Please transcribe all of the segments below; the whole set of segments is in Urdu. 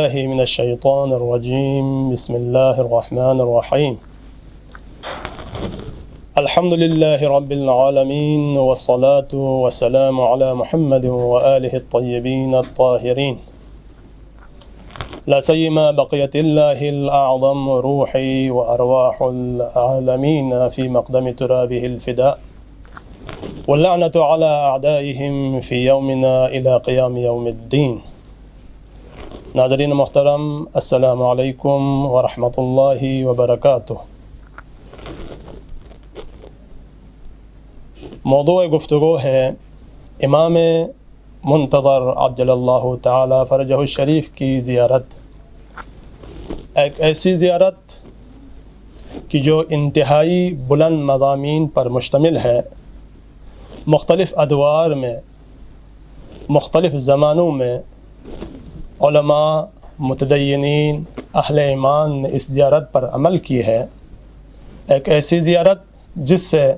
الله من الشيطان الرجيم. بسم الله الرحمن الرحيم. الحمد لله رب العالمين، والصلاة والسلام على محمد وآله الطيبين الطاهرين، لا سيما بقية الله الأعظم روحي وأرواح العالمين في مقدم ترابه الفداء، واللعنة على أعدائهم في يومنا إلى قيام يوم الدين. ناظرین محترم، السلام علیکم ورحمۃ اللہ وبرکاتہ۔ موضوع گفتگو ہے امام منتظر عجل اللہ تعالی فرجہ الشریف کی زیارت، ایک ایسی زیارت کہ جو انتہائی بلند مضامین پر مشتمل ہے، مختلف ادوار میں، مختلف زمانوں میں علماء، متدینین، اہل ایمان نے اس زیارت پر عمل کی ہے۔ ایک ایسی زیارت جس سے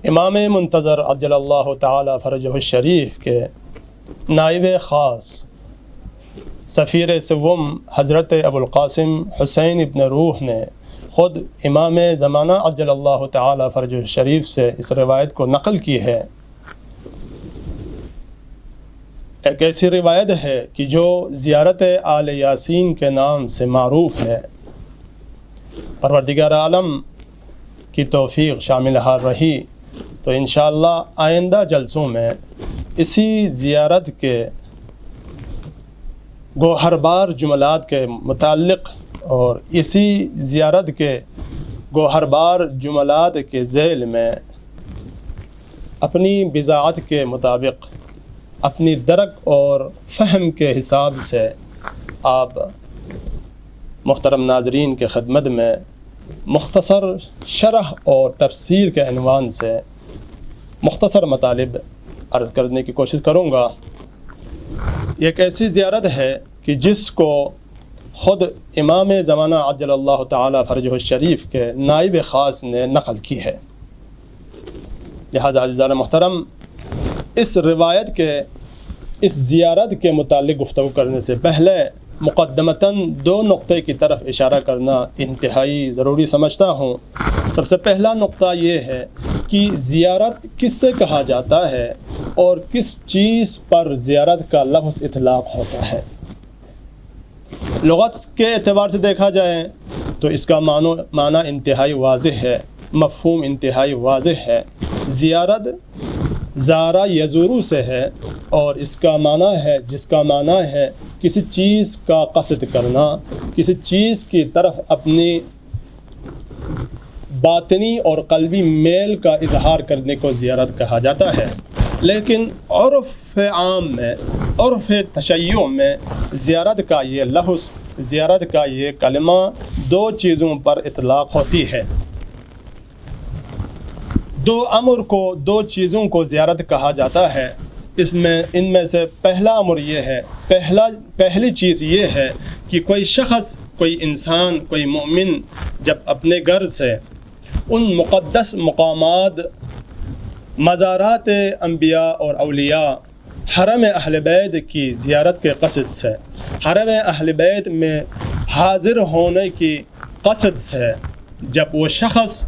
امام منتظر عجل اللہ تعالی فرجہ الشریف کے نائب خاص سفیر سوم حضرت ابو القاسم حسین ابن روح نے خود امام زمانہ عجل اللہ تعالی فرجہ الشریف سے اس روایت کو نقل کی ہے۔ ایک ایسی روایت ہے کہ جو زیارت آل یاسین کے نام سے معروف ہے۔ پروردگار عالم کی توفیق شامل حال رہی تو انشاءاللہ آئندہ جلسوں میں اسی زیارت کے گوہربار جملات کے متعلق اور اسی زیارت کے گوہربار جملات کے ذیل میں اپنی بضاعت کے مطابق، اپنی درک اور فہم کے حساب سے آپ محترم ناظرین کے خدمت میں مختصر شرح اور تفسیر کے عنوان سے مختصر مطالب عرض کرنے کی کوشش کروں گا۔ یہ ایک ایسی زیارت ہے کہ جس کو خود امام زمانہ عجل اللہ تعالی فرجہ الشریف کے نائب خاص نے نقل کی ہے۔ لہذا عزیزان محترم، اس روایت کے، اس زیارت کے متعلق گفتگو کرنے سے پہلے مقدمتاً دو نقطے کی طرف اشارہ کرنا انتہائی ضروری سمجھتا ہوں۔ سب سے پہلا نقطہ یہ ہے کہ زیارت کس سے کہا جاتا ہے اور کس چیز پر زیارت کا لفظ اطلاق ہوتا ہے۔ لغت کے اعتبار سے دیکھا جائے تو اس کا معنی انتہائی واضح ہے، مفہوم انتہائی واضح ہے۔ زیارت زارا یزورو سے ہے اور اس کا معنی ہے، جس کا معنی ہے کسی چیز کا قصد کرنا، کسی چیز کی طرف اپنی باطنی اور قلبی میل کا اظہار کرنے کو زیارت کہا جاتا ہے۔ لیکن عرف عام میں، عرف تشیع میں زیارت کا یہ لفظ، زیارت کا یہ کلمہ دو چیزوں پر اطلاق ہوتی ہے۔ دو امر کو، دو چیزوں کو زیارت کہا جاتا ہے۔ ان میں سے پہلا امر یہ ہے، پہلی چیز یہ ہے کہ کوئی شخص، کوئی انسان، کوئی مومن جب اپنے گھر سے ان مقدس مقامات، مزارات انبیاء اور اولیاء، حرم اہل بیت کی زیارت کے قصد سے، حرم اہل بیت میں حاضر ہونے کی قصد سے جب وہ شخص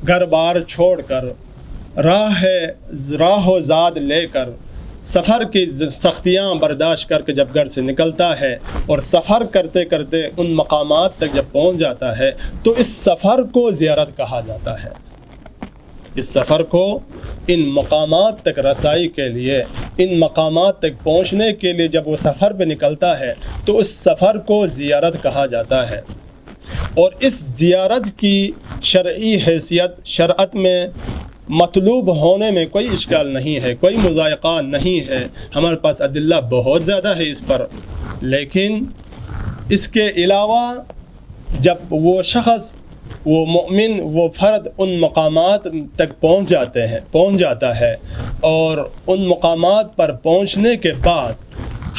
گھر بار چھوڑ کر، راہ و زاد لے کر، سفر کی سختیاں برداشت کر کے جب گھر سے نکلتا ہے اور سفر کرتے کرتے ان مقامات تک جب پہنچ جاتا ہے تو اس سفر کو زیارت کہا جاتا ہے۔ اس سفر کو، ان مقامات تک رسائی کے لیے، ان مقامات تک پہنچنے کے لیے جب وہ سفر پہ نکلتا ہے تو اس سفر کو زیارت کہا جاتا ہے۔ اور اس زیارت کی شرعی حیثیت، شرعت میں مطلوب ہونے میں کوئی اشکال نہیں ہے، کوئی مضائقہ نہیں ہے، ہمارے پاس ادلہ بہت زیادہ ہے اس پر۔ لیکن اس کے علاوہ جب وہ شخص، وہ مومن، وہ فرد ان مقامات تک پہنچ جاتا ہے اور ان مقامات پر پہنچنے کے بعد،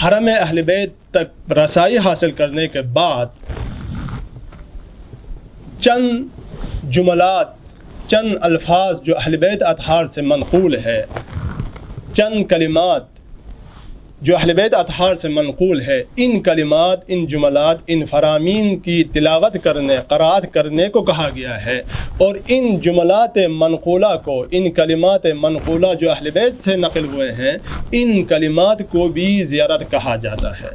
حرم اہل بیت تک رسائی حاصل کرنے کے بعد، چند جملات، چند الفاظ جو اہل بیت اطہار سے منقول ہے، چند کلمات جو اہل بیت اطہار سے منقول ہے، ان کلمات، ان جملات، ان فرامین کی تلاوت کرنے، قرات کرنے کو کہا گیا ہے، اور ان جملات منقولہ کو، ان کلمات منقولہ جو اہل بیت سے نقل ہوئے ہیں، ان کلمات کو بھی زیارت کہا جاتا ہے۔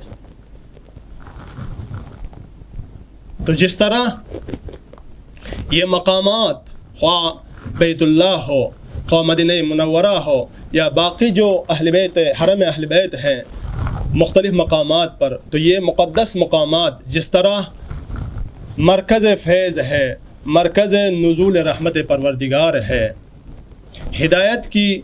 تو جس طرح یہ مقامات، خواہ بیت اللہ ہو، خواہ مدینہ منورہ ہو، یا باقی جو اہل بیت، حرم اہل بیت ہیں مختلف مقامات پر، تو یہ مقدس مقامات جس طرح مرکز فیض ہے، مرکز نزول رحمت پروردگار ہے، ہدایت کی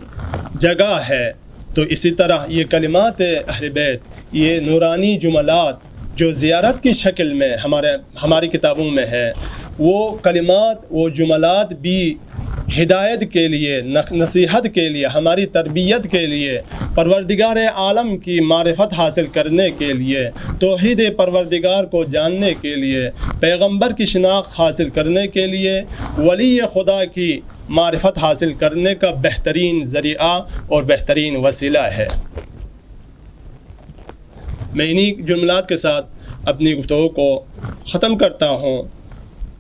جگہ ہے، تو اسی طرح یہ کلمات اہل بیت، یہ نورانی جملات جو زیارت کی شکل میں ہماری کتابوں میں ہے، وہ کلمات، وہ جملات بھی ہدایت کے لیے، نصیحت کے لیے، ہماری تربیت کے لیے، پروردگار عالم کی معرفت حاصل کرنے کے لیے، توحید پروردگار کو جاننے کے لیے، پیغمبر کی شناخت حاصل کرنے کے لیے، ولی خدا کی معرفت حاصل کرنے کا بہترین ذریعہ اور بہترین وسیلہ ہے۔ میں انہی جملات کے ساتھ اپنی گفتگو کو ختم کرتا ہوں،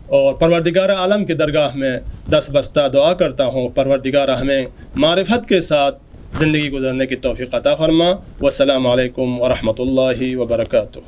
اور پروردگار عالم کی درگاہ میں دست بستہ دعا کرتا ہوں، پروردگار ہمیں معرفت کے ساتھ زندگی گزارنے کی توفیق عطا فرما۔ والسلام علیکم ورحمۃ اللہ وبرکاتہ۔